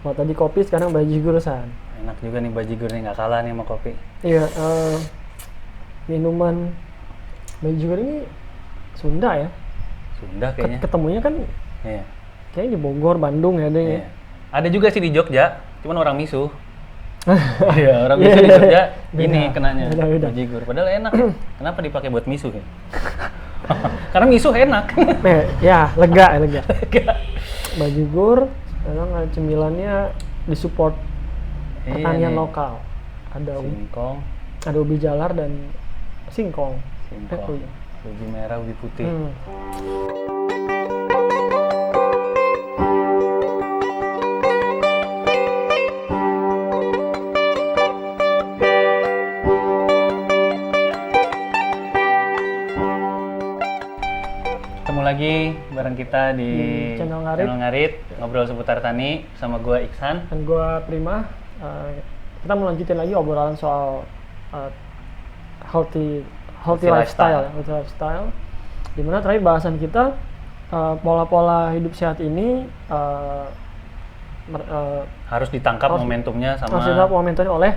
Kalau tadi kopi, sekarang bajigur San. Enak juga nih bajigur nih, nggak kalah nih sama kopi. Iya, minuman bajigur ini Sunda ya. Sunda kayaknya. Ketemunya kan Iya. kayaknya di Bogor, Bandung ya deh. Iya. Ada juga sih di Jogja, cuman orang misuh. Iya, orang misuh di Iya, Jogja beda. ini kenanya Beda. bajigur. Padahal enak. Kenapa dipakai buat misuh ya? Karena misuh enak. Ya, lega. Bajigur, sekarang cemilannya disupport pertanian Iya nih. lokal. Singkong, Ada ubi jalar dan singkong. singkong, Iya. ubi merah, ubi putih. Ketemu lagi bareng kita di Channel Ngarit. Ngarit, ngobrol seputar tani sama gua Iksan. Dan gua Prima, kita mau lanjutin lagi obrolan soal healthy lifestyle. Healthy lifestyle. Dimana terakhir bahasan kita pola-pola hidup sehat ini Harus ditangkap harus- momentumnya sama harus ditangkap momentumnya oleh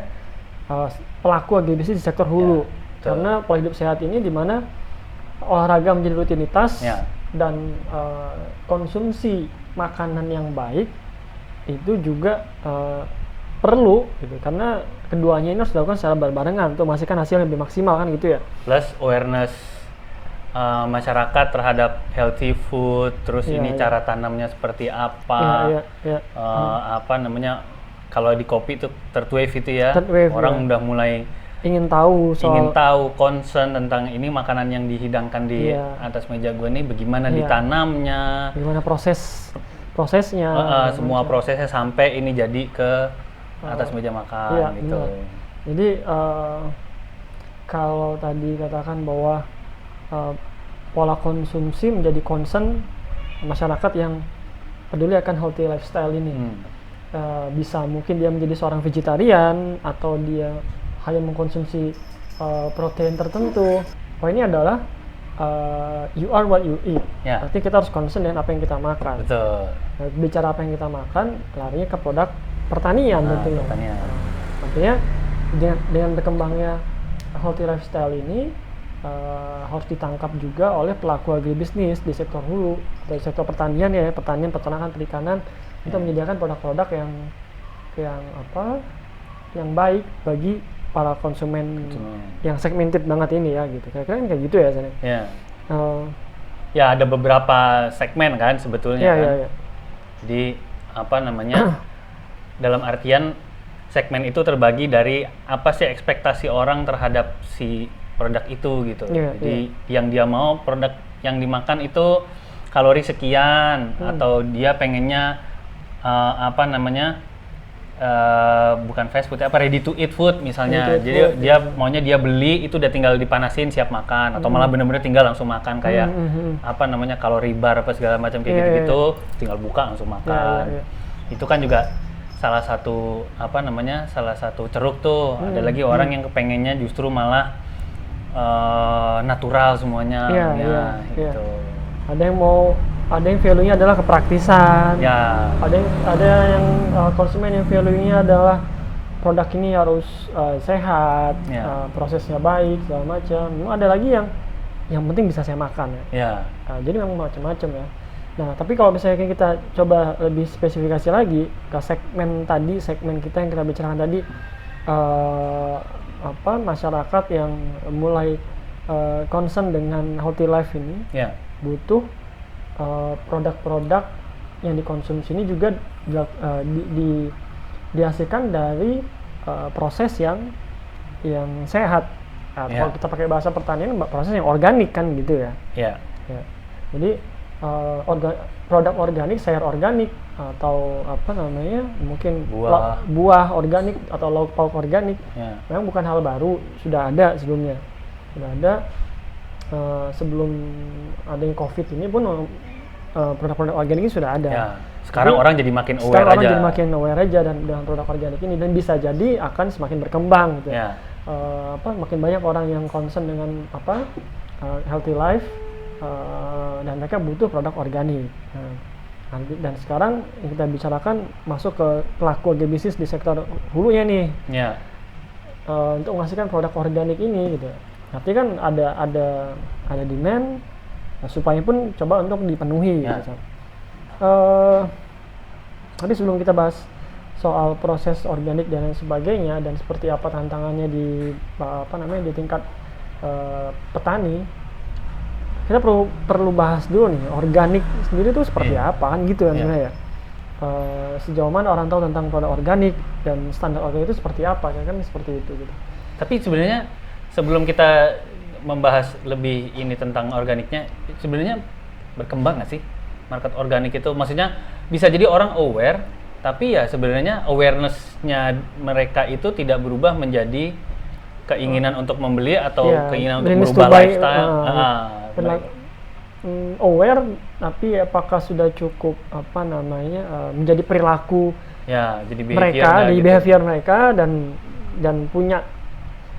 pelaku agribisnis di sektor hulu. Ya, betul. Karena pola hidup sehat ini dimana olahraga menjadi rutinitas Ya. dan konsumsi makanan yang baik itu juga perlu gitu, karena keduanya ini harus dilakukan secara berbarengan untuk memastikan hasil yang lebih maksimal kan gitu ya. plus awareness masyarakat terhadap healthy food, terus Iya, ini iya. cara tanamnya seperti apa, Iya. apa namanya, kalau di kopi itu third wave itu ya, Third wave, orang ya. udah mulai Ingin tahu ingin soal tahu, concern tentang ini makanan yang dihidangkan di Iya. atas meja gue nih bagaimana Iya. ditanamnya, gimana prosesnya. semua macam. prosesnya sampai ini jadi ke atas meja makan Iya, gitu. benar. Jadi kalau tadi katakan bahwa pola konsumsi menjadi concern masyarakat yang peduli akan healthy lifestyle ini. Bisa mungkin dia menjadi seorang vegetarian atau dia hanya mengkonsumsi protein tertentu. Poinnya adalah you are what you eat. Ya. Berarti kita harus concern dengan apa yang kita makan. Betul. Nah, bicara apa yang kita makan, larinya ke produk pertanian tentunya. Pertanian. Artinya dengan berkembangnya healthy lifestyle ini harus ditangkap juga oleh pelaku agribisnis di sektor hulu, dari sektor pertanian ya, pertanian, peternakan, perikanan, untuk menyediakan produk-produk yang baik bagi para konsumen yang segmented banget ini ya gitu. Kira-kira kan kayak gitu ya San. Ya. Ya ada beberapa segmen kan sebetulnya kan. Iya. Jadi apa namanya? Dalam artian segmen itu terbagi dari apa sih ekspektasi orang terhadap si produk itu gitu. Iya, Jadi yang dia mau produk yang dimakan itu kalori sekian, atau dia pengennya bukan fast food, ready to eat food misalnya. Ready to eat Jadi food, dia maunya dia beli itu udah tinggal dipanasin siap makan, atau malah bener-bener tinggal langsung makan kayak kalori bar apa segala macam kayak Iya, gitu-gitu, tinggal buka langsung makan. Iya. Itu kan juga salah satu ceruk tuh. Ada lagi orang yang kepengennya justru malah natural semuanya. Iya. Gitu. Ada yang value-nya adalah kepraktisan. Ya. Ada yang konsumen yang value-nya adalah produk ini harus sehat, Ya. prosesnya baik segala macam. Memang ada lagi yang penting bisa saya makan ya. Ya. Jadi memang macam-macam ya. Nah, tapi kalau misalnya kita coba lebih spesifikasi lagi ke segmen kita yang kita bicarakan tadi, masyarakat yang mulai concern dengan healthy life ini Ya. butuh produk-produk yang dikonsumsi ini juga dihasilkan dari proses yang sehat. Kalau kita pakai bahasa pertanian, proses yang organik kan gitu ya. Ya. Jadi produk organik, sayur organik, atau mungkin buah organik atau lauk pauk organik, memang bukan hal baru, sudah ada sebelumnya. Sebelum adanya COVID ini pun produk-produk organik ini sudah ada. Ya. Sekarang orang jadi makin aware sekarang aja. Orang jadi makin aware aja dengan produk organik ini, dan bisa jadi akan semakin berkembang gitu. Ya. Makin banyak orang yang concern dengan healthy life, dan mereka butuh produk organik. Dan sekarang yang kita bicarakan masuk ke pelaku agribisnis di sektor hulunya nih. Ya. Untuk menghasilkan produk organik ini gitu. Nanti kan ada demand, supaya pun coba untuk dipenuhi. Ya. Gitu. Tadi sebelum kita bahas soal proses organik dan lain sebagainya dan seperti apa tantangannya di tingkat petani, kita perlu bahas dulu nih organik sendiri itu seperti apa kan gitu kan sebenarnya ya. Sejauh mana orang tahu tentang produk organik dan standar organik itu seperti apa kan seperti itu gitu. Tapi sebenarnya sebelum kita membahas lebih ini tentang organiknya, sebenarnya berkembang nggak sih market organik itu? Maksudnya bisa jadi orang aware, tapi ya sebenarnya awareness-nya mereka itu tidak berubah menjadi keinginan untuk membeli atau keinginan untuk merubah lifestyle. Aware, tapi apakah sudah cukup menjadi perilaku jadi mereka, di behavior mereka dan punya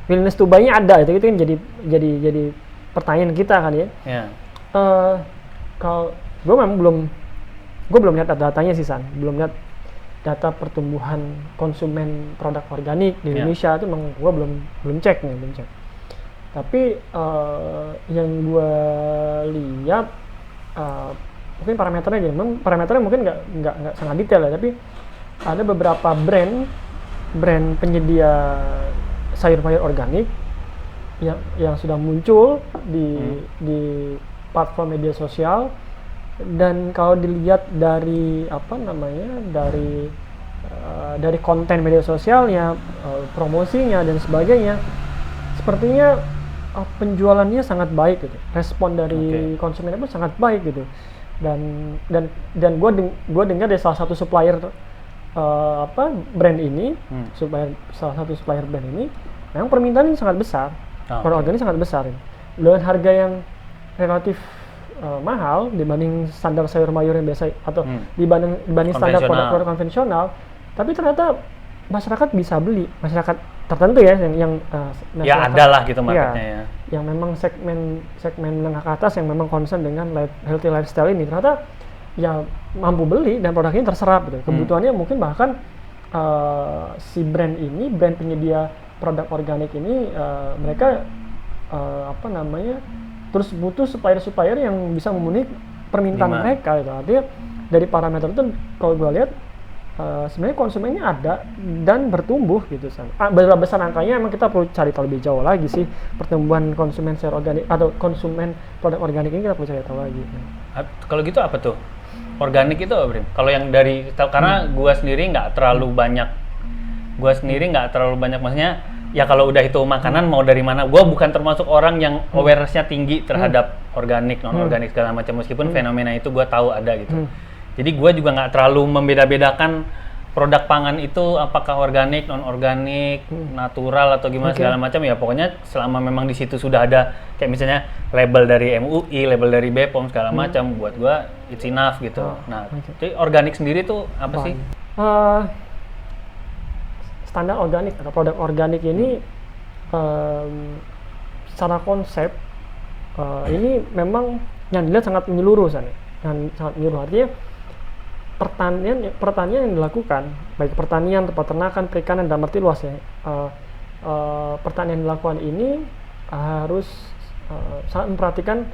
willingness to buy-nya ada, itu kan jadi pertanyaan kita kan ya. Kalau gue memang belum lihat datanya sih San, belum lihat data pertumbuhan konsumen produk organik di Indonesia itu memang gue belum cek. Tapi yang gue lihat mungkin parameternya mungkin nggak sangat detail ya, tapi ada beberapa brand penyedia sayur-mayur organik yang sudah muncul di platform media sosial. Dan kalau dilihat dari dari konten media sosialnya, promosinya dan sebagainya, sepertinya penjualannya sangat baik gitu. Respon dari konsumennya pun sangat baik gitu. Dan gue dengar dari salah satu supplier brand ini, salah satu supplier brand ini, memang permintaannya sangat besar, produk organik sangat besar dengan harga yang relatif mahal dibanding standar sayur mayur yang biasa atau dibanding standar produk konvensional, tapi ternyata masyarakat bisa beli, masyarakat tertentu ya yang ada lah gitu marketnya yang memang segmen menengah ke atas yang memang concern dengan healthy lifestyle ini, ternyata ya mampu beli dan produk ini terserap gitu. Kebutuhannya mungkin bahkan si brand penyedia produk organik ini mereka terus butuh supplier yang bisa memenuhi permintaan mereka gitu. Artinya dari parameter itu kalau gue lihat sebenarnya konsumennya ada dan bertumbuh gitu. Berapa besar angkanya emang kita perlu cari tahu lebih jauh lagi sih, pertumbuhan konsumen sayur organik atau konsumen produk organik ini kita perlu cari tahu lagi. Kalau gitu apa tuh? Organik itu apa, Brim? Kalau yang karena gue sendiri nggak terlalu banyak, maksudnya ya kalau udah itu makanan mau dari mana, gue bukan termasuk orang yang awareness-nya tinggi terhadap organik, non-organik segala macam, meskipun fenomena itu gue tahu ada gitu. Jadi gue juga nggak terlalu membeda-bedakan produk pangan itu apakah organik, non-organik, natural atau gimana segala macam, ya pokoknya selama memang di situ sudah ada kayak misalnya label dari MUI, label dari BPOM segala macam, buat gue it's enough gitu. Jadi organik sendiri tuh apa sih? Standar organik atau produk organik ini secara konsep ini memang yang dilihat sangat menyeluruh artinya pertanian yang dilakukan, baik pertanian, peternakan, perikanan dan arti luas ya, pertanian yang dilakukan ini harus sangat memperhatikan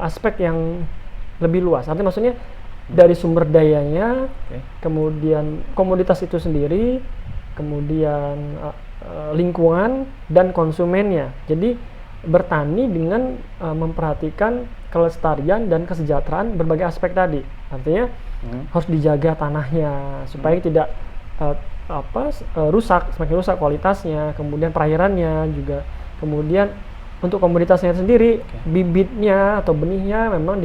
aspek yang lebih luas. Artinya maksudnya dari sumber dayanya, kemudian komoditas itu sendiri, kemudian lingkungan dan konsumennya. Jadi bertani dengan memperhatikan kelestarian dan kesejahteraan berbagai aspek tadi. Artinya harus dijaga tanahnya supaya tidak semakin rusak kualitasnya, kemudian perairannya juga. Kemudian untuk komoditasnya sendiri, bibitnya atau benihnya memang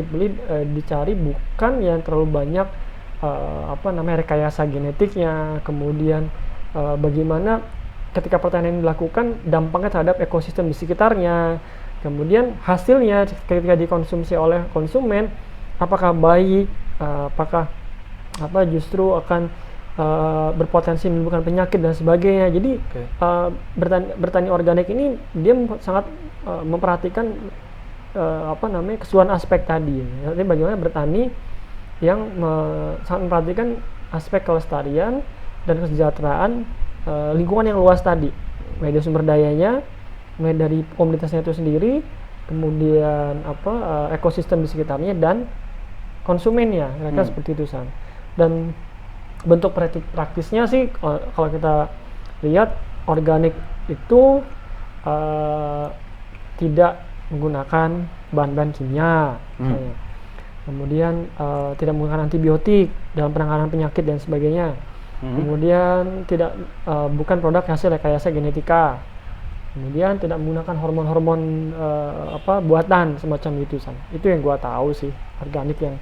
dicari bukan yang terlalu banyak rekayasa genetiknya. Kemudian bagaimana ketika pertanian dilakukan dampaknya terhadap ekosistem di sekitarnya. Kemudian hasilnya ketika dikonsumsi oleh konsumen apakah baik, apakah justru akan berpotensi menimbulkan penyakit dan sebagainya. Jadi bertani organik ini dia sangat memperhatikan keseluruhan aspek tadi. Artinya bagaimana bertani yang sangat memperhatikan aspek kelestarian dan kesejahteraan lingkungan yang luas tadi, mulai dari sumber dayanya, mulai dari komunitasnya itu sendiri, kemudian ekosistem di sekitarnya dan konsumennya, mereka seperti itu San. Dan bentuk praktisnya sih kalau kita lihat organik itu tidak menggunakan bahan-bahan kimia, kemudian tidak menggunakan antibiotik dalam penanganan penyakit dan sebagainya, kemudian tidak bukan produk hasil rekayasa genetika, kemudian tidak menggunakan hormon-hormon buatan semacam itu San. Itu yang gua tahu sih organik yang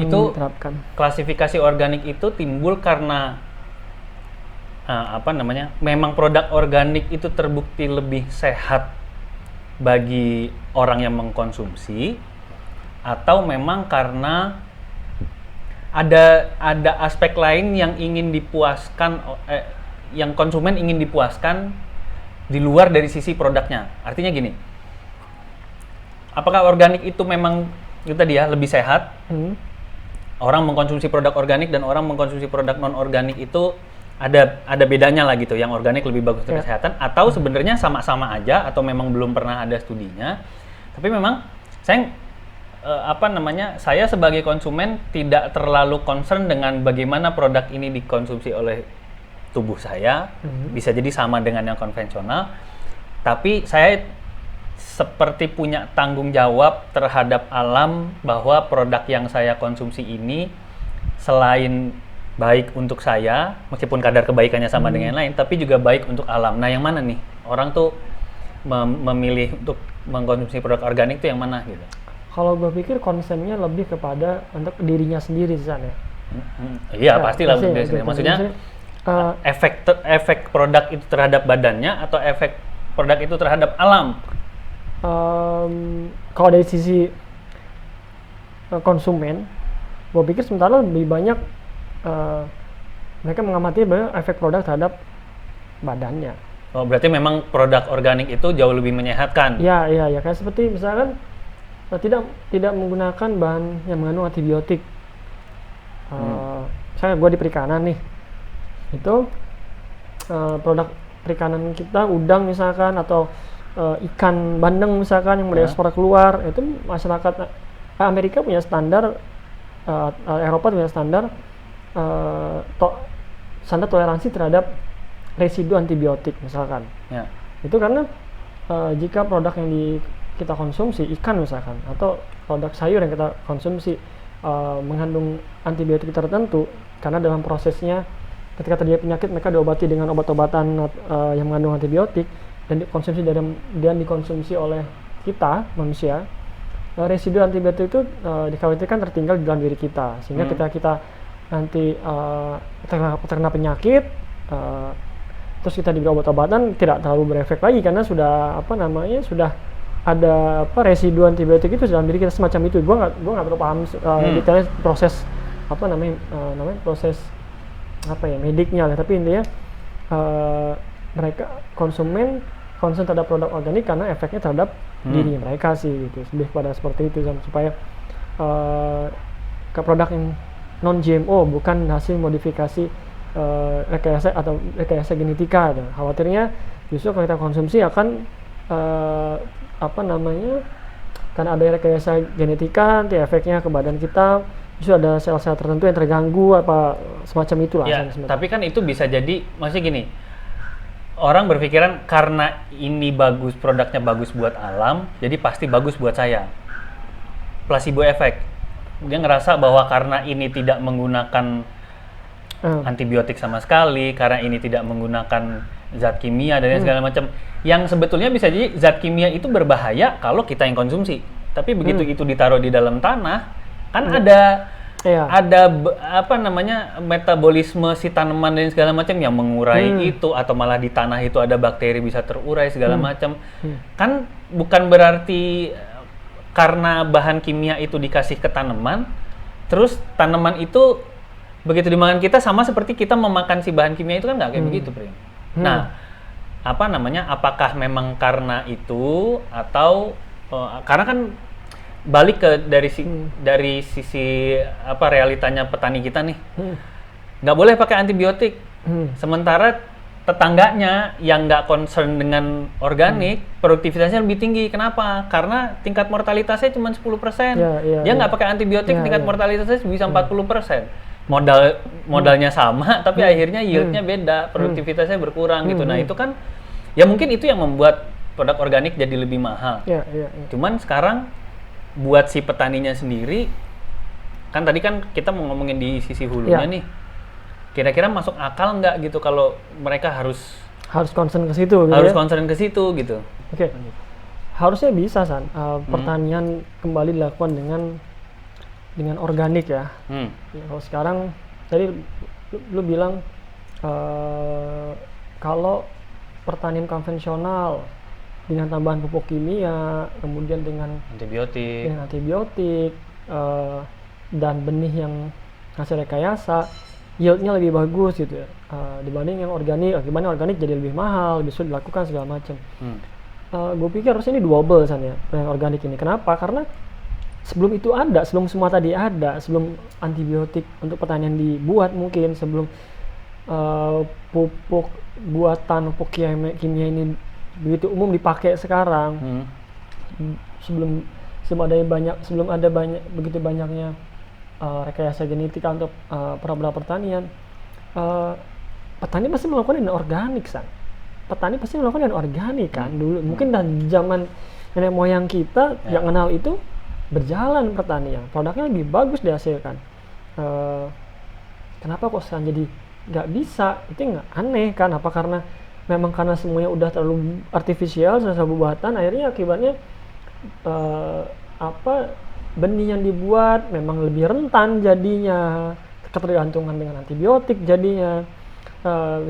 itu diterapkan. Klasifikasi organik itu timbul karena memang produk organik itu terbukti lebih sehat bagi orang yang mengkonsumsi, atau memang karena ada aspek lain yang ingin dipuaskan, yang konsumen ingin dipuaskan di luar dari sisi produknya. Artinya gini, apakah organik itu memang itu tadi ya lebih sehat? Orang mengkonsumsi produk organik dan orang mengkonsumsi produk non organik itu ada bedanya lah gitu, yang organik lebih bagus untuk kesehatan, atau sebenarnya sama-sama aja, atau memang belum pernah ada studinya. Tapi memang saya sebagai konsumen tidak terlalu concern dengan bagaimana produk ini dikonsumsi oleh tubuh saya. Bisa jadi sama dengan yang konvensional, tapi saya seperti punya tanggung jawab terhadap alam, bahwa produk yang saya konsumsi ini selain baik untuk saya, meskipun kadar kebaikannya sama dengan yang lain, tapi juga baik untuk alam. Nah, yang mana nih orang tuh memilih untuk mengkonsumsi produk organik itu yang mana gitu? Kalau gue pikir konsennya lebih kepada untuk dirinya sendiri di sana. Iya, pastilah untuk diri sendiri. Maksudnya efek produk itu terhadap badannya atau efek produk itu terhadap alam? Kalau dari sisi konsumen, gue pikir sementara lebih banyak mereka mengamati efek produk terhadap badannya. Oh, berarti memang produk organik itu jauh lebih menyehatkan? Ya, kayak seperti misalkan tidak menggunakan bahan yang mengandung antibiotik. Misalnya gue di perikanan nih, itu produk perikanan kita, udang misalkan, atau ikan bandeng misalkan yang diekspor keluar, itu masyarakat Amerika punya standar, Eropa punya standar toleransi terhadap residu antibiotik misalkan. Itu karena jika produk yang kita konsumsi, ikan misalkan, atau produk sayur yang kita konsumsi mengandung antibiotik tertentu, karena dalam prosesnya ketika terjadi penyakit mereka diobati dengan obat-obatan yang mengandung antibiotik dan dikonsumsi oleh kita manusia, residu antibiotik itu dikhawatirkan tertinggal di dalam diri kita, sehingga ketika kita nanti terkena penyakit, terus kita diberi obat-obatan, tidak terlalu berefek lagi karena sudah ada residu antibiotik itu dalam diri kita semacam itu. Gua nggak terlalu paham detailnya proses proses mediknya lah, tapi intinya mereka konsumen concern terhadap produk organik karena efeknya terhadap diri mereka sih gitu, lebih pada seperti itu, supaya ke produk yang non GMO, bukan hasil modifikasi rekayasa genetika. Khawatirnya justru kalau kita konsumsi akan karena ada rekayasa genetika, nanti efeknya ke badan kita justru ada sel-sel tertentu yang terganggu apa semacam itulah. Ya, tapi kan itu bisa jadi, maksudnya gini, orang berpikiran karena ini produknya bagus buat alam, jadi pasti bagus buat saya. Placebo effect. Dia ngerasa bahwa karena ini tidak menggunakan antibiotik sama sekali, karena ini tidak menggunakan zat kimia dan segala macam, yang sebetulnya bisa jadi zat kimia itu berbahaya kalau kita yang konsumsi. Tapi begitu itu ditaruh di dalam tanah, kan ada metabolisme si tanaman dan segala macam yang mengurai itu, atau malah di tanah itu ada bakteri bisa terurai segala macam. Kan bukan berarti karena bahan kimia itu dikasih ke tanaman, terus tanaman itu begitu dimakan kita sama seperti kita memakan si bahan kimia itu, kan nggak kayak begitu, Prim. Nah, apakah memang karena itu, atau karena kan balik ke dari sisi apa realitanya petani kita nih, nggak boleh pakai antibiotik. Sementara tetangganya yang nggak concern dengan organik, produktivitasnya lebih tinggi. Kenapa? Karena tingkat mortalitasnya cuma 10%. Dia nggak pakai antibiotik, tingkat mortalitasnya bisa 40%. Modalnya sama, tapi akhirnya yieldnya beda, produktivitasnya berkurang gitu. Nah itu kan, ya mungkin itu yang membuat produk organik jadi lebih mahal. Cuman sekarang buat si petaninya sendiri, kan tadi kan kita mau ngomongin di sisi hulunya nih, kira-kira masuk akal nggak gitu kalau mereka harus concern ke situ gitu, concern ke situ gitu. Oke. Harusnya bisa San, pertanian kembali dilakukan dengan organik ya. Ya kalau sekarang tadi lu bilang kalau pertanian konvensional dengan tambahan pupuk kimia, kemudian dengan antibiotik dan benih yang hasil rekayasa, yieldnya lebih bagus gitu ya, dibanding yang organik. Akibatnya organik jadi lebih mahal, lebih sulit dilakukan segala macam. Gue pikir harusnya ini double San ya, yang organik ini. Kenapa? Karena sebelum itu ada, sebelum semua tadi ada, sebelum antibiotik untuk pertanian dibuat mungkin, sebelum pupuk buatan, pupuk kimia ini begitu umum dipakai sekarang, sebelum ada begitu banyaknya rekayasa genetika untuk produk pertanian, petani pasti melakukan dengan organik San. Petani pasti melakukan dengan organik kan dulu. Mungkin dari zaman nenek moyang kita yang kenal itu berjalan pertanian, produknya lebih bagus dihasilkan. Kenapa kok sekarang jadi nggak bisa? Itu nggak aneh kan? Apa karena memang karena semuanya udah terlalu artifisial, sesuatu buatan, akhirnya akibatnya benih yang dibuat memang lebih rentan jadinya, ketergantungan dengan antibiotik jadinya.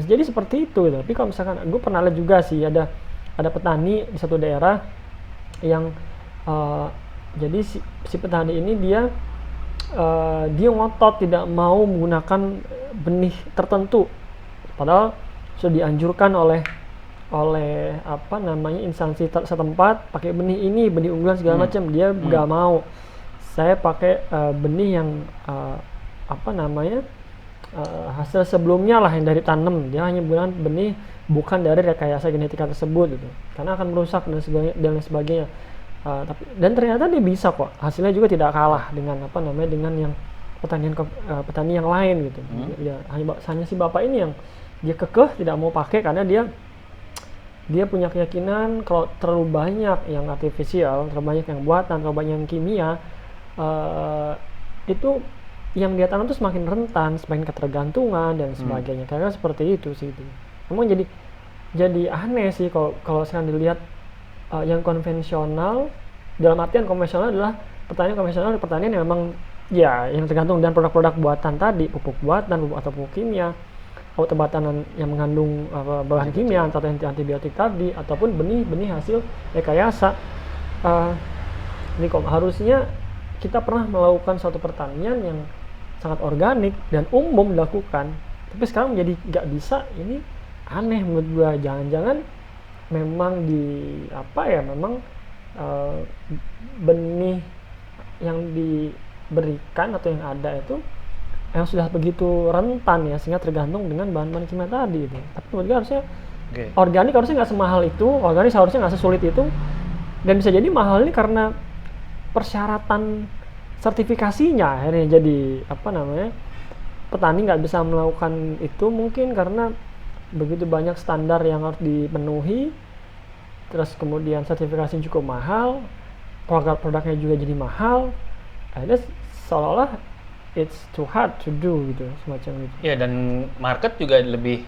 Jadi seperti itu gitu. Tapi kalau misalkan gue pernah lihat juga sih, ada petani di satu daerah yang jadi si petani ini dia ngotot tidak mau menggunakan benih tertentu, padahal sudah dianjurkan oleh instansi setempat pakai benih ini, benih unggulan segala macam. Dia nggak mau. Saya pakai benih yang hasil sebelumnya lah, yang dari tanam. Dia hanya menggunakan benih bukan dari rekayasa genetika tersebut gitu, karena akan merusak dan sebagainya. Dan ternyata dia bisa kok, hasilnya juga tidak kalah dengan dengan yang petani yang lain gitu. Hanya si bapak ini yang dia kekeh tidak mau pakai, karena dia punya keyakinan kalau terlalu banyak yang artifisial, terlalu banyak yang buatan, terlalu banyak yang kimia, itu yang dia tanam itu semakin rentan, semakin ketergantungan dan sebagainya. Karena seperti itu sih itu. Memang jadi aneh sih kalau sekarang dilihat yang konvensional. Dalam artian konvensional adalah pertanian yang memang ya yang tergantung dengan produk-produk buatan tadi, pupuk buatan atau pupuk kimia, obat-obatan yang mengandung bahan kimia atau antibiotik tadi, ataupun benih hasil rekayasa. Ini kok harusnya kita pernah melakukan suatu pertanian yang sangat organik dan umum dilakukan, tapi sekarang menjadi nggak bisa. Ini aneh menurut gua. Jangan-jangan memang benih yang diberikan atau yang ada itu yang sudah begitu rentan ya, sehingga tergantung dengan bahan-bahan kimia tadi itu. Tapi menurut gue harusnya organik harusnya nggak semahal itu, organik harusnya nggak sesulit itu, dan bisa jadi mahal ini karena persyaratan sertifikasinya. Akhirnya jadi petani nggak bisa melakukan itu, mungkin karena begitu banyak standar yang harus dipenuhi, terus kemudian sertifikasi cukup mahal, produk-produknya juga jadi mahal. Akhirnya seolah-olah it's too hard to do gitu, semacam itu. Ya, dan market juga lebih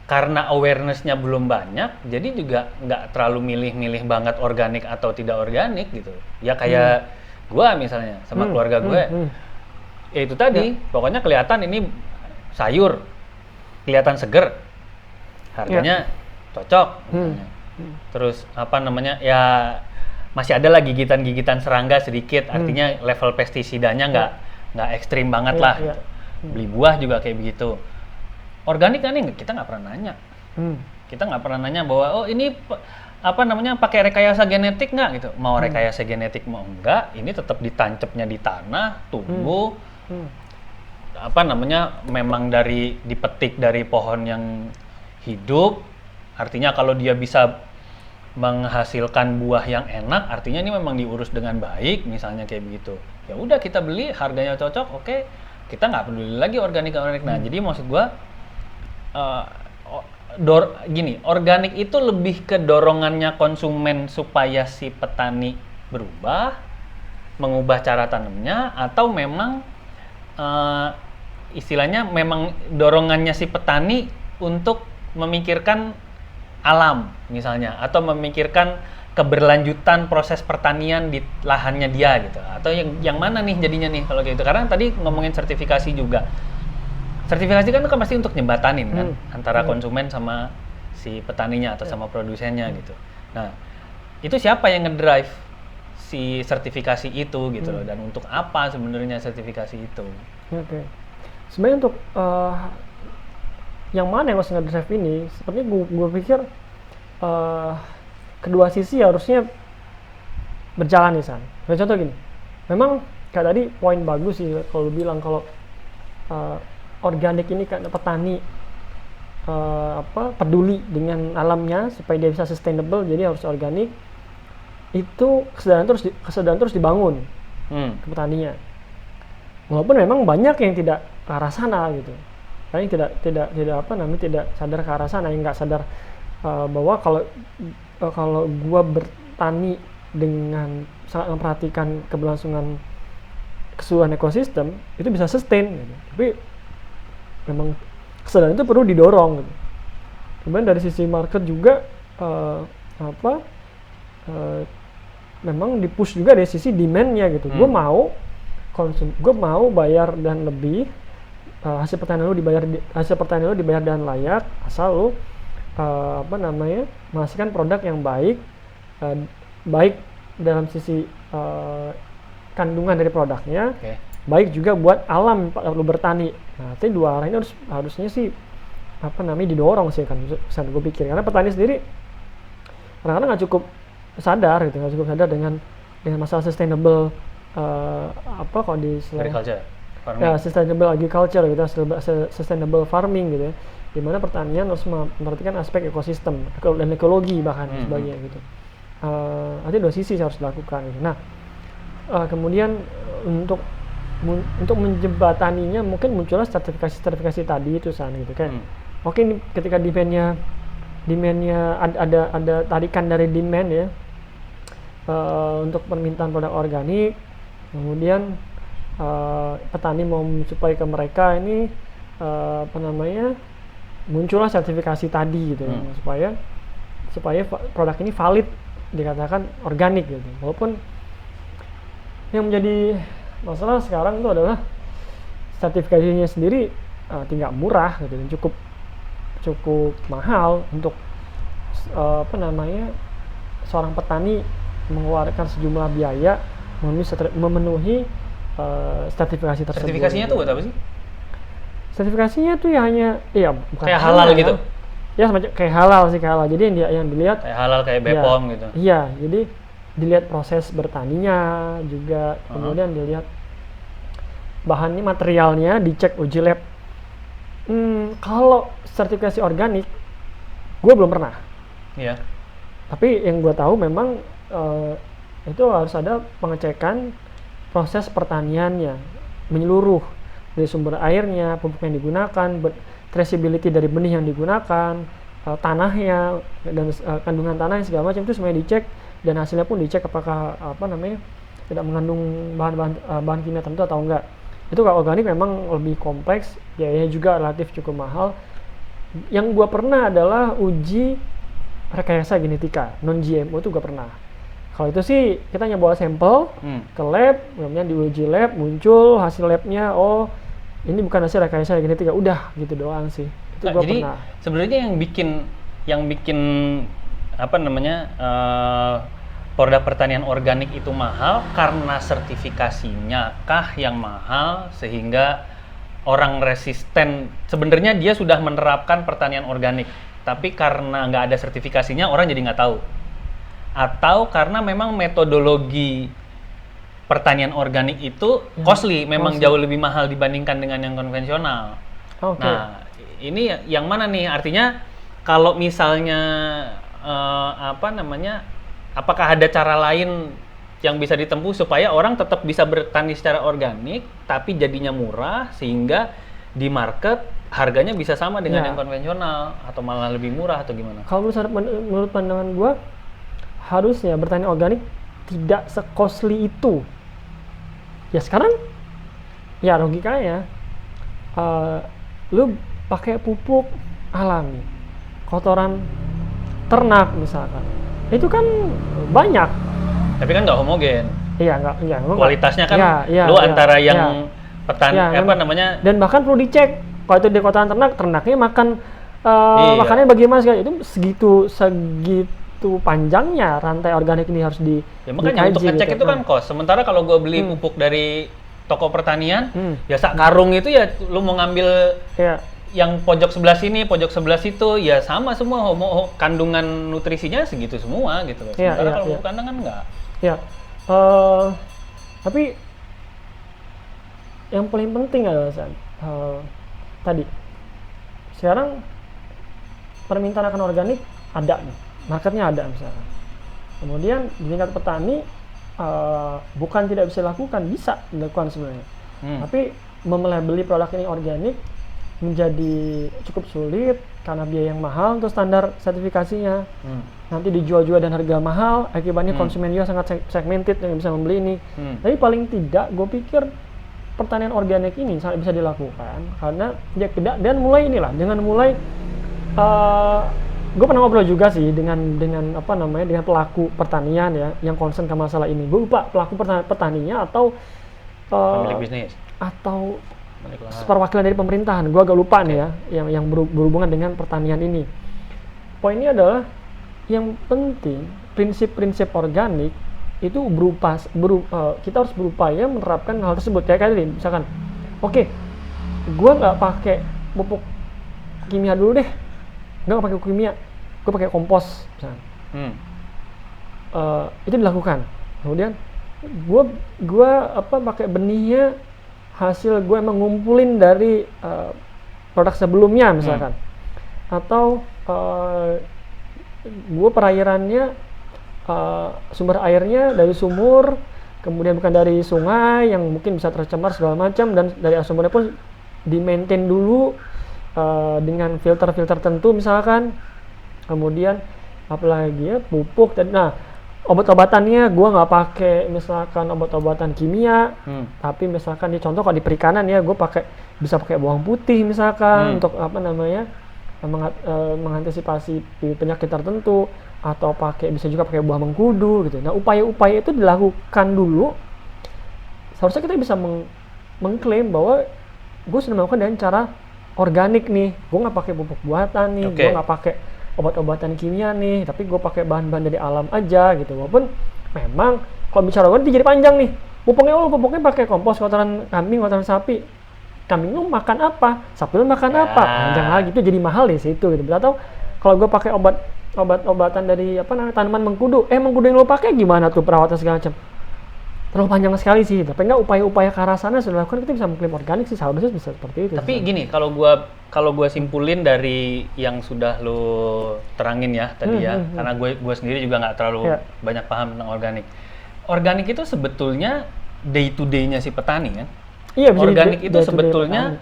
karena awareness-nya belum banyak, jadi juga nggak terlalu milih-milih banget organik atau tidak organik gitu. Ya kayak gua misalnya sama keluarga gue, ya itu tadi, pokoknya kelihatan ini sayur, kelihatan seger, harganya cocok misalnya. Terus ya masih ada lah gigitan-gigitan serangga sedikit, artinya level pestisidanya nggak ekstrim banget lah. Beli buah juga kayak begitu. Organik kan kita nggak pernah nanya. Kita nggak pernah nanya bahwa ini pakai rekayasa genetik nggak gitu? Mau rekayasa genetik mau enggak, ini tetap ditancepnya di tanah, tumbuh. Memang dipetik dari pohon yang hidup. Artinya kalau dia bisa menghasilkan buah yang enak, artinya ini memang diurus dengan baik, misalnya kayak begitu. Ya udah kita beli, harganya cocok, oke. Kita nggak peduli lagi organik. Nah, jadi maksud gua organik itu lebih ke dorongannya konsumen supaya si petani berubah, mengubah cara tanamnya, atau memang istilahnya memang dorongannya si petani untuk memikirkan alam misalnya, atau memikirkan keberlanjutan proses pertanian di lahannya dia gitu, atau yang mana nih jadinya nih kalau gitu. Karena tadi ngomongin sertifikasi juga. Sertifikasi kan pasti untuk nyembatanin kan antara konsumen sama si petaninya atau sama produsennya gitu. Nah, itu siapa yang ngedrive si sertifikasi itu gitu loh, dan untuk apa sebenarnya sertifikasi itu? Oke. Sebenarnya untuk yang mana yang harus ngedrive ini, sepertinya gue pikir kedua sisi harusnya berjalan nih San. Contoh gini, memang kayak tadi poin bagus sih kalau lu bilang kalau organik ini kan petani peduli dengan alamnya supaya dia bisa sustainable, jadi harus organik. Itu kesadaran terus dibangun ke petaninya. Walaupun memang banyak yang tidak ke arah sana gitu. Yang tidak sadar ke arah sana, yang nggak sadar bahwa kalau gua bertani dengan sangat memperhatikan keberlangsungan keseluruhan ekosistem, itu bisa sustain gitu. Tapi memang kesadaran itu perlu didorong gitu. Kemudian dari sisi market juga memang dipush juga dari sisi demand-nya gitu. Gue mau bayar dan lebih, hasil pertanian lu dibayar dan layak, asal lu menghasilkan produk yang baik, baik dalam sisi kandungan dari produknya, baik juga buat alam lu bertani. Nah, itu dua arah ini harusnya sih didorong sih kan, gue pikir. Karena petani sendiri kadang-kadang nggak cukup sadar dengan masalah sustainable kalau di agriculture, sustainable agriculture gitu, sustainable farming gitu ya, di mana pertanian harus memperhatikan aspek ekosistem dan ekologi bahkan sebagainya gitu. Artinya dua sisi harus dilakukan gitu. Nah, kemudian untuk menjembataninya mungkin muncullah sertifikasi tadi itu San gitu kan. Oke, ini ketika demandnya ada tarikan dari demand ya, untuk permintaan produk organik, kemudian petani mau mensuplai ke mereka ini muncullah sertifikasi tadi gitu supaya produk ini valid dikatakan organik gitu. Walaupun yang menjadi masalah sekarang itu adalah sertifikasinya sendiri tidak murah gitu, dan cukup mahal untuk seorang petani mengeluarkan sejumlah biaya memenuhi sertifikasi tersebut. Sertifikasinya tuh buat apa sih? Sertifikasinya tuh ya hanya bukan kayak halal gitu. Ya semacam kayak halal. Jadi yang dilihat kayak halal kayak BPOM gitu. Iya, jadi dilihat proses bertaninya juga, kemudian dilihat bahannya, materialnya, dicek uji lab. Kalau sertifikasi organik, gue belum pernah. Iya. Tapi yang gue tahu memang itu harus ada pengecekan proses pertaniannya menyeluruh, dari sumber airnya, pupuk yang digunakan, traceability dari benih yang digunakan, tanahnya dan kandungan tanah yang segala macam itu semuanya dicek, dan hasilnya pun dicek apakah tidak mengandung bahan kimia tertentu atau enggak. Itu kalau organik memang lebih kompleks, biayanya juga relatif cukup mahal. Yang gua pernah adalah uji rekayasa genetika non GMO, itu gua pernah. Kalau itu sih kita hanya bawa sampel ke lab, kemudian diuji lab, muncul hasil labnya, oh ini bukan hasil rekayasa genetika, udah gitu doang sih. Itu gua jadi pernah. Sebenarnya yang bikin produk pertanian organik itu mahal karena sertifikasinya kah yang mahal sehingga orang resisten. Sebenarnya dia sudah menerapkan pertanian organik, tapi karena nggak ada sertifikasinya orang jadi nggak tahu. atau karena memang metodologi pertanian organik itu costly, memang jauh lebih mahal dibandingkan dengan yang konvensional. Nah, ini yang mana nih? Artinya kalau misalnya apakah ada cara lain yang bisa ditempuh supaya orang tetap bisa bertani secara organik tapi jadinya murah sehingga di market harganya bisa sama dengan yang konvensional atau malah lebih murah atau gimana? Kalau menurut pandangan gua harusnya bertani organik tidak se-costly itu. Ya sekarang ya logikanya lu pakai pupuk alami, kotoran ternak misalkan, itu kan banyak. Tapi kan nggak homogen. Iya nggak. Kualitasnya kan lu antara yang petani dan bahkan perlu dicek kalau itu di kotoran ternaknya makan makannya bagaimana segala itu segitu panjangnya rantai organik ini harus makanya untuk ngecek gitu. Itu kan cost. Sementara kalau gue beli pupuk dari toko pertanian, ya sak karung itu ya lu mau ngambil yang pojok sebelah sini, pojok sebelah situ, ya sama semua kandungan nutrisinya segitu semua gitu loh. Sementara kalau pupuk kandang kan enggak. Ya. Tapi yang paling penting adalah tadi sekarang permintaan akan organik ada nih. Marketnya ada misalkan. Kemudian di tingkat petani bukan tidak bisa dilakukan, bisa dilakukan sebenarnya. Tapi memelabeli produk ini organik menjadi cukup sulit karena biaya yang mahal untuk standar sertifikasinya. Nanti dijual-jual dan harga mahal, akibatnya konsumen juga sangat segmented yang bisa membeli ini. Tapi paling tidak, gue pikir pertanian organik ini sangat bisa dilakukan karena dia tidak dan mulai dengan gue pernah ngobrol juga sih dengan pelaku pertanian ya yang concern ke masalah ini. Gue lupa pelaku petaninya atau pemilik bisnis atau perwakilan dari pemerintahan. Gue agak lupa nih ya yang berhubungan dengan pertanian ini. Poinnya adalah yang penting prinsip-prinsip organik itu kita harus berupaya menerapkan hal tersebut. Kayak tadi misalkan, gue nggak pakai pupuk kimia dulu deh. Nggak pakai kimia, gue pakai kompos misalnya. Itu dilakukan. Kemudian gue pakai benihnya hasil gue emang ngumpulin dari produk sebelumnya misalkan. Atau gue perairannya sumber airnya dari sumur, kemudian bukan dari sungai yang mungkin bisa tercemar segala macam, dan dari sumbernya pun di-maintain dulu dengan filter-filter tertentu misalkan. Kemudian apalagi ya, pupuk dan obat-obatannya gue nggak pakai misalkan obat-obatan kimia, tapi misalkan contoh kalau di perikanan ya gue bisa pakai bawang putih misalkan untuk mengantisipasi penyakit tertentu, atau bisa juga pakai buah mengkudu gitu. Nah, upaya-upaya itu dilakukan dulu. Seharusnya kita bisa mengklaim bahwa gue sudah melakukan dengan cara organik nih, gue nggak pakai pupuk buatan nih, gue nggak pakai obat-obatan kimia nih, tapi gue pakai bahan-bahan dari alam aja gitu. Walaupun memang kalau bicara organik jadi panjang nih, pupuknya pakai kompos, kotoran kambing, kotoran sapi. Kambing lu makan apa, sapi lu makan apa, panjang lagi, itu jadi mahal di situ gitu. Atau kalau gue pakai obat-obatan dari tanaman mengkudu, mengkudu yang lo pakai gimana tuh perawatan segala macam, terlalu panjang sekali sih. Tapi enggak, upaya-upaya ke arah sana sudah dilakukan, kita bisa mengklaim organik sih, seharusnya bisa seperti itu. Tapi gini, kalau gua simpulin dari yang sudah lo terangin ya tadi karena gue sendiri juga nggak terlalu banyak paham tentang organik. Organik itu sebetulnya day to day-nya si petani kan. Iya, organik itu sebetulnya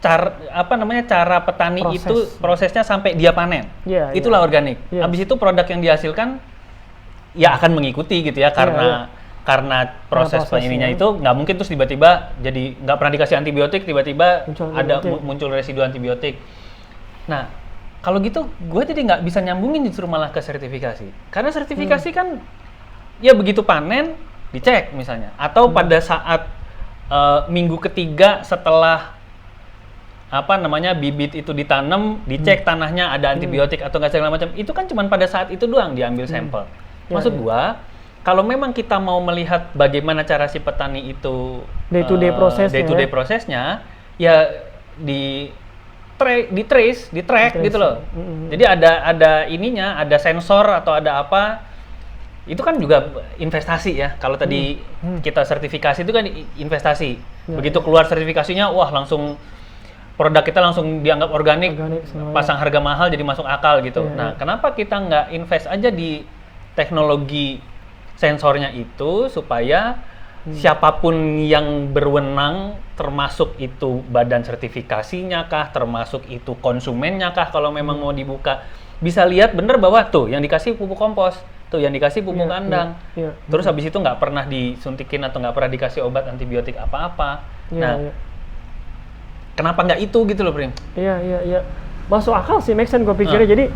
cara petani itu prosesnya sampai dia panen. Itulah organik. Habis itu produk yang dihasilkan ya akan mengikuti gitu ya, karena proses penininya itu nggak mungkin terus tiba-tiba jadi nggak pernah dikasih antibiotik, tiba-tiba muncul residu antibiotik. Nah, kalau gitu gue jadi nggak bisa nyambungin justru malah ke sertifikasi. Karena sertifikasi kan ya begitu panen dicek misalnya, atau pada saat minggu ketiga setelah bibit itu ditanam, dicek tanahnya ada antibiotik atau nggak segala macam. Itu kan cuma pada saat itu doang diambil sampel. Maksud gua, kalau memang kita mau melihat bagaimana cara si petani itu day to day prosesnya, ya di track gitu loh. Jadi ada ininya, ada sensor atau ada apa itu kan juga investasi ya. Kalau tadi kita sertifikasi itu kan investasi. Begitu keluar sertifikasinya, wah langsung produk kita langsung dianggap organik pasang harga mahal jadi masuk akal gitu. Nah, kenapa kita nggak invest aja di teknologi sensornya itu supaya siapapun yang berwenang, termasuk itu badan sertifikasinya kah, termasuk itu konsumennya kah, kalau memang mau dibuka, bisa lihat bener bahwa tuh yang dikasih pupuk kompos, tuh yang dikasih pupuk kandang, terus habis itu nggak pernah disuntikin atau nggak pernah dikasih obat antibiotik apa-apa. Kenapa nggak itu gitu loh, Prim? Iya. Masuk akal sih, make sense gue pikirnya. Jadi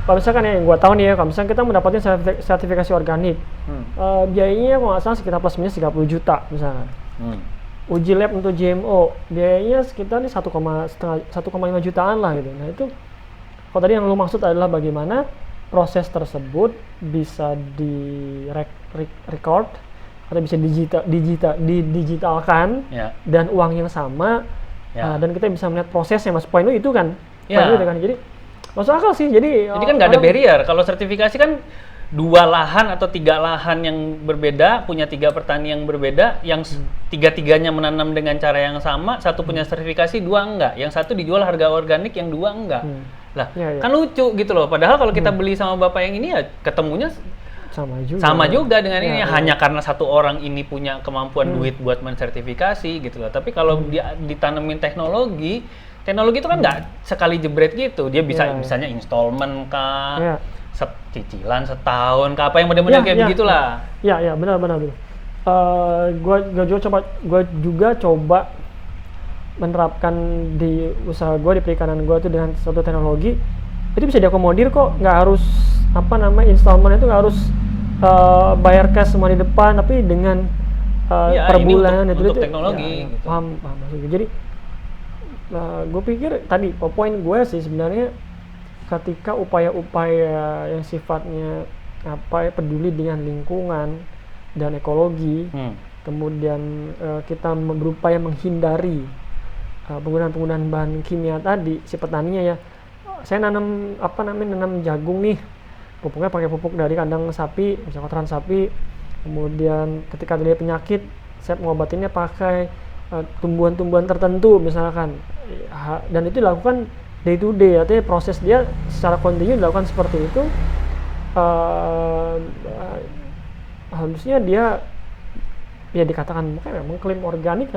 kalau misalkan ya, yang gue tahu nih ya, kalau misalkan kita mendapatkan sertifikasi organik, biayanya kalau nggak salah sekitar plus minus 30 juta misalkan. Uji lab untuk GMO, biayanya sekitar nih 1,5 jutaan lah gitu. Nah itu, kalau tadi yang lu maksud adalah bagaimana proses tersebut bisa di record atau bisa digitalkan dan uang yang sama, dan kita bisa melihat prosesnya. Mas, poin lu itu kan? Poin lu itu kan? Jadi masuk akal sih. Jadi kan nggak ada barrier. Kalau sertifikasi kan 2 lahan atau 3 lahan yang berbeda, punya 3 petani yang berbeda, yang 3-3-nya menanam dengan cara yang sama, satu punya sertifikasi, 2 enggak. Yang satu dijual harga organik, yang 2 enggak. Lah, kan lucu gitu loh. Padahal kalau kita beli sama bapak yang ini ya ketemunya sama juga dengan ini. Hanya karena satu orang ini punya kemampuan duit buat mensertifikasi gitu loh. Tapi kalau dia ditanemin teknologi itu kan nggak sekali jebret gitu. Dia bisa misalnya installment kah, cicilan setahun kah, apa yang model-model kayak begitulah. Iya, benar. Gue juga coba menerapkan di usaha gue, di perikanan gue itu dengan suatu teknologi itu bisa diakomodir kok. Nggak harus installment itu nggak harus bayar cash semua di depan, tapi dengan per bulan untuk teknologi. Gitu. Paham. Jadi gue pikir tadi poin gue sih sebenarnya, ketika upaya-upaya yang sifatnya peduli dengan lingkungan dan ekologi, kemudian kita berupaya menghindari penggunaan bahan kimia tadi, si petaninya ya, saya nanam jagung nih, pupuknya pakai pupuk dari kandang sapi, misalnya kotoran sapi, kemudian ketika ada penyakit, saya mengobatinnya pakai tumbuhan-tumbuhan tertentu misalkan, dan itu dilakukan day to day, artinya proses dia secara kontinu dilakukan seperti itu. Harusnya dia ya dikatakan memang klaim organik,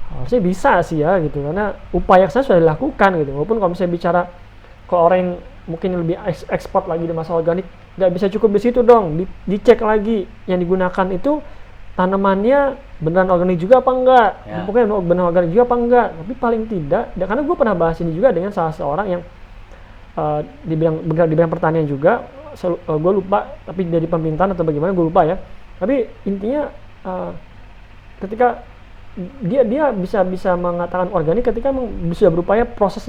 harusnya bisa sih ya gitu, karena upaya saya sudah dilakukan gitu. Walaupun kalau misalnya bicara kalau orang yang mungkin lebih ekspor lagi di masalah organik, nggak bisa cukup di situ dong, dicek lagi yang digunakan itu tanamannya beneran organik juga apa enggak, pupuknya beneran organik juga apa enggak. Tapi paling tidak, karena gue pernah bahas ini juga dengan salah seorang yang bergerak di bidang pertanian juga, gue lupa, tapi dari pemerintahan atau bagaimana gue lupa ya. Tapi intinya ketika dia bisa mengatakan organik ketika bisa berupaya proses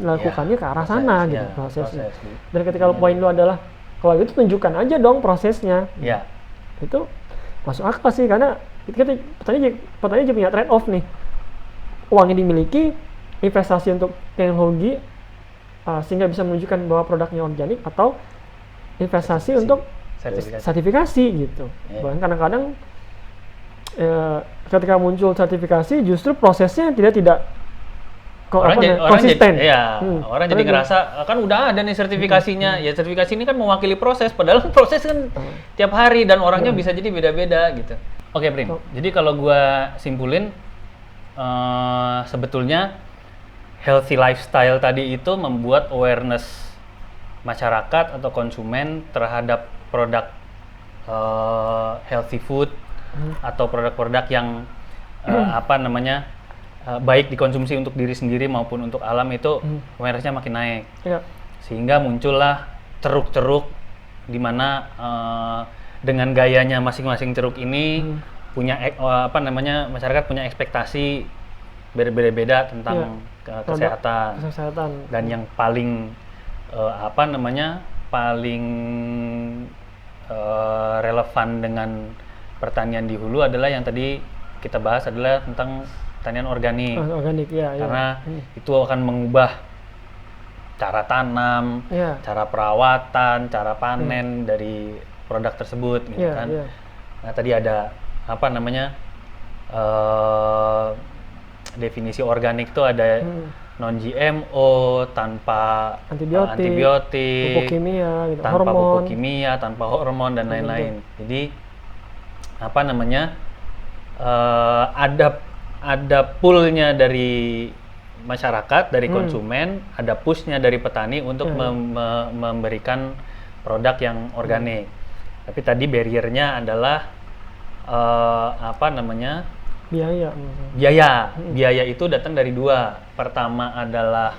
dilakukannya ke arah sana gitu prosesnya. Dan ketika poin lu adalah kalau itu tunjukkan aja dong prosesnya. Itu masuk akal sih, karena kita petani juga punya trade off nih, uangnya dimiliki, investasi untuk teknologi sehingga bisa menunjukkan bahwa produknya organik, atau investasi untuk sertifikasi gitu. Bahkan kadang-kadang ketika muncul sertifikasi justru prosesnya tidak konsisten. Orang jadi ngerasa kan udah ada nih sertifikasinya. Ya sertifikasi ini kan mewakili proses, padahal proses kan tiap hari dan orangnya bisa jadi beda-beda gitu. Oke, Prim. Jadi kalau gua simpulin, sebetulnya healthy lifestyle tadi itu membuat awareness masyarakat atau konsumen terhadap produk healthy food atau produk-produk yang baik dikonsumsi untuk diri sendiri maupun untuk alam, itu awareness-nya makin naik. Sehingga muncullah ceruk-ceruk di mana dengan gayanya masing-masing ceruk ini punya masyarakat punya ekspektasi berbeda-beda tentang kesehatan. Dan yang paling paling relevan dengan pertanian di hulu adalah yang tadi kita bahas, adalah tentang pertanian organik. Organik, karena itu akan mengubah cara tanam, cara perawatan, cara panen dari produk tersebut gitu kan. Nah, tadi ada apa namanya? Definisi organik tuh ada non GMO, tanpa antibiotik, pupuk kimia, gitu, tanpa pupuk kimia, tanpa hormon dan lain-lain. Jadi apa namanya? Ada pull-nya dari masyarakat, dari konsumen, ada push-nya dari petani untuk memberikan produk yang organik. Tapi tadi barrier-nya adalah apa namanya? Biaya itu datang dari dua. Pertama adalah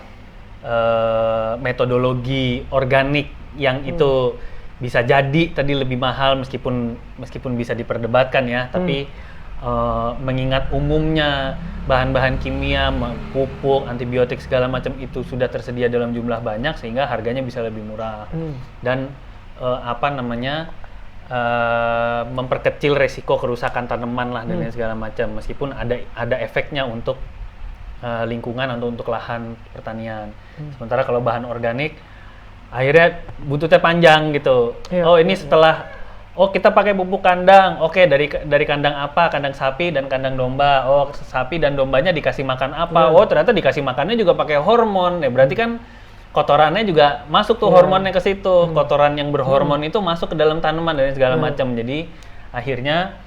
metodologi organik yang itu bisa jadi tadi lebih mahal meskipun bisa diperdebatkan ya, tapi mengingat umumnya bahan-bahan kimia, pupuk, antibiotik segala macam itu sudah tersedia dalam jumlah banyak sehingga harganya bisa lebih murah. Dan apa namanya? Memperkecil resiko kerusakan tanaman lah dan segala macam, meskipun ada efeknya untuk lingkungan atau untuk lahan pertanian. Sementara kalau bahan organik akhirnya buntutnya panjang gitu. Ini setelah kita pakai pupuk kandang, dari kandang apa? Kandang sapi dan kandang domba. Sapi dan dombanya dikasih makan apa? Ternyata dikasih makannya juga pakai hormon. Berarti kan kotorannya juga masuk tuh hormonnya ke situ. Kotoran yang berhormon itu masuk ke dalam tanaman dan segala macam. Jadi akhirnya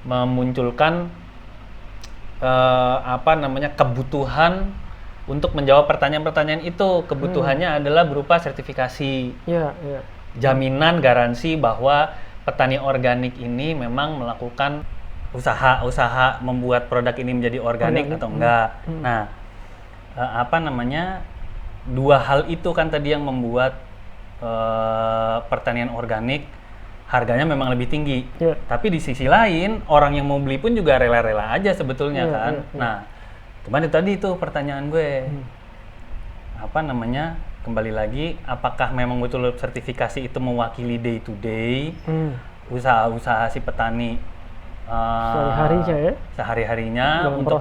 memunculkan apa namanya? Kebutuhan untuk menjawab pertanyaan-pertanyaan itu. Kebutuhannya adalah berupa sertifikasi. Jaminan garansi bahwa petani organik ini memang melakukan usaha membuat produk ini menjadi organik atau enggak. Nah, apa namanya? Dua hal itu kan tadi yang membuat pertanian organik harganya memang lebih tinggi. Tapi di sisi lain orang yang mau beli pun juga rela-rela aja sebetulnya kan. Nah, cuman tadi itu pertanyaan gue. Apa namanya? Kembali lagi, apakah memang betul sertifikasi itu mewakili day to day usaha-usaha si petani sehari-harinya untuk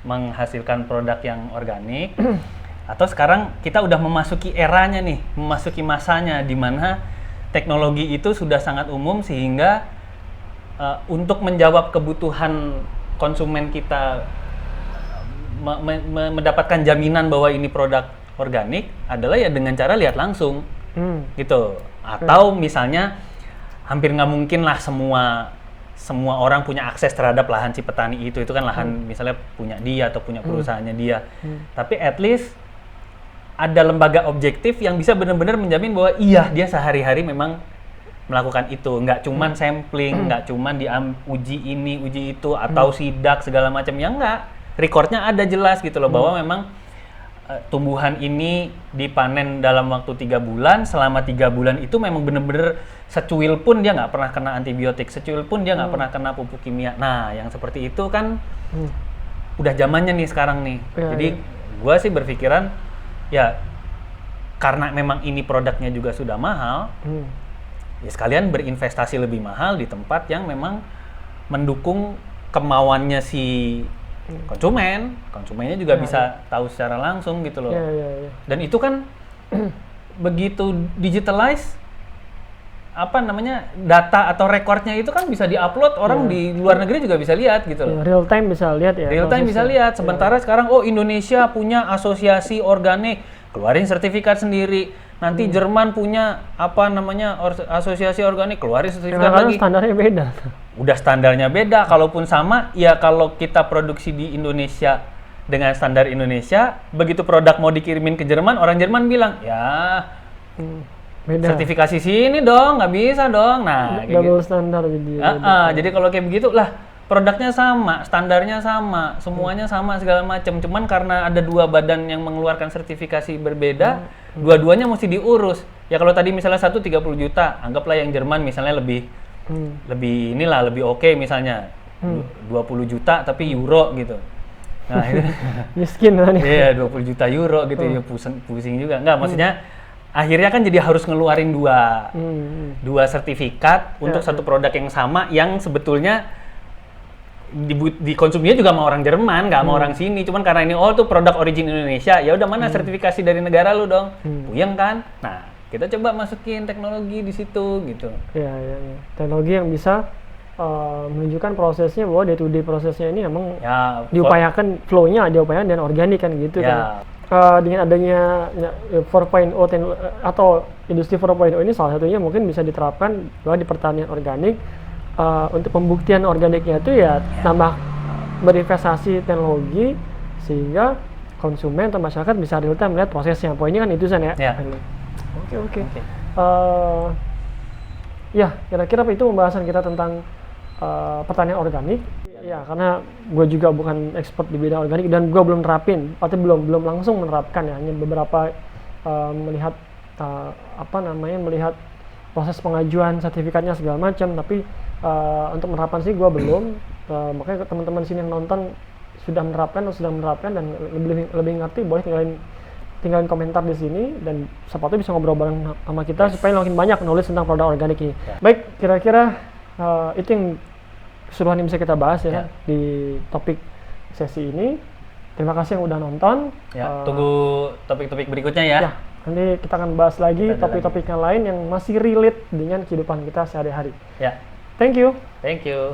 menghasilkan produk yang organik? Atau sekarang kita udah memasuki eranya nih, memasuki masanya di mana teknologi itu sudah sangat umum sehingga untuk menjawab kebutuhan konsumen kita mendapatkan jaminan bahwa ini produk organik adalah ya dengan cara lihat langsung gitu. Atau misalnya hampir nggak mungkin lah semua orang punya akses terhadap lahan si petani itu kan lahan misalnya punya dia atau punya perusahaannya dia. Tapi at least ada lembaga objektif yang bisa benar-benar menjamin bahwa iya dia sehari-hari memang melakukan itu, nggak cuman sampling, nggak cuman uji ini, uji itu, atau sidak segala macam, ya nggak, recordnya ada jelas gitu loh bahwa memang tumbuhan ini dipanen dalam waktu 3 bulan, selama 3 bulan itu memang benar-benar secuil pun dia nggak pernah kena antibiotik, secuil pun dia nggak pernah kena pupuk kimia. Nah, yang seperti itu kan udah zamannya nih sekarang nih. Jadi gue sih berpikiran ya karena memang ini produknya juga sudah mahal, ya sekalian berinvestasi lebih mahal di tempat yang memang mendukung kemauannya si konsumennya juga bisa tahu secara langsung gitu loh. Dan itu kan begitu digitalize, apa namanya, data atau rekornya itu kan bisa diupload, orang di luar negeri juga bisa lihat gitu loh. Real time bisa lihat ya. Real time bisa lihat. Sementara sekarang Indonesia punya asosiasi organik, keluarin sertifikat sendiri. Nanti Jerman punya apa namanya asosiasi organik, keluarin sertifikat lagi. Standarnya beda. Udah standarnya beda. Kalaupun sama, ya kalau kita produksi di Indonesia dengan standar Indonesia, begitu produk mau dikirimin ke Jerman, orang Jerman bilang, ya beda. Sertifikasi sini dong, nggak bisa dong. Nah, double standar jadi kalau kayak begitu lah, produknya sama, standarnya sama, semuanya sama segala macam. Cuman karena ada dua badan yang mengeluarkan sertifikasi berbeda, dua-duanya mesti diurus. Ya kalau tadi misalnya 30 juta, anggaplah yang Jerman misalnya lebih oke misalnya 20 juta tapi euro gitu. Nah, itu miskin kan ya. Iya, 20 juta euro gitu ya, pusing juga. Enggak, maksudnya akhirnya kan jadi harus ngeluarin dua sertifikat untuk satu produk yang sama yang sebetulnya dikonsumsinya juga sama orang Jerman, nggak sama orang sini. Cuman karena ini tuh produk origin Indonesia, ya udah mana sertifikasi dari negara lu dong. Puyeng kan? Nah, kita coba masukin teknologi di situ gitu. Iya. Teknologi yang bisa menunjukkan prosesnya bahwa day-to-day prosesnya ini emang diupayakan flow-nya diupayakan dan organik kan gitu kan. Dengan adanya 4.0 atau industri 4.0 ini salah satunya mungkin bisa diterapkan bahwa di pertanian organik untuk pembuktian organiknya itu ya tambah berinvestasi teknologi sehingga konsumen atau masyarakat bisa real time melihat prosesnya. Poinnya kan itu San ya. Oke. Ya kira-kira itu pembahasan kita tentang pertanian organik. Ya karena gue juga bukan expert di bidang organik dan gue belum terapin atau belum langsung menerapkan ya, hanya beberapa melihat melihat proses pengajuan sertifikatnya segala macam, tapi untuk menerapkan sih gue belum. Makanya teman-teman sini yang nonton sudah menerapkan dan lebih ngerti, boleh tinggalin komentar di sini dan sepatu bisa ngobrol bareng sama kita supaya makin banyak knowledge tentang produk organik ini. Baik, kira-kira itu yang keseluruhan yang bisa kita bahas ya di topik sesi ini. Terima kasih yang udah nonton. Tunggu topik-topik berikutnya ya. Nanti kita akan bahas lagi topik-topik yang lain yang masih relate dengan kehidupan kita sehari-hari. Ya. Thank you. Thank you.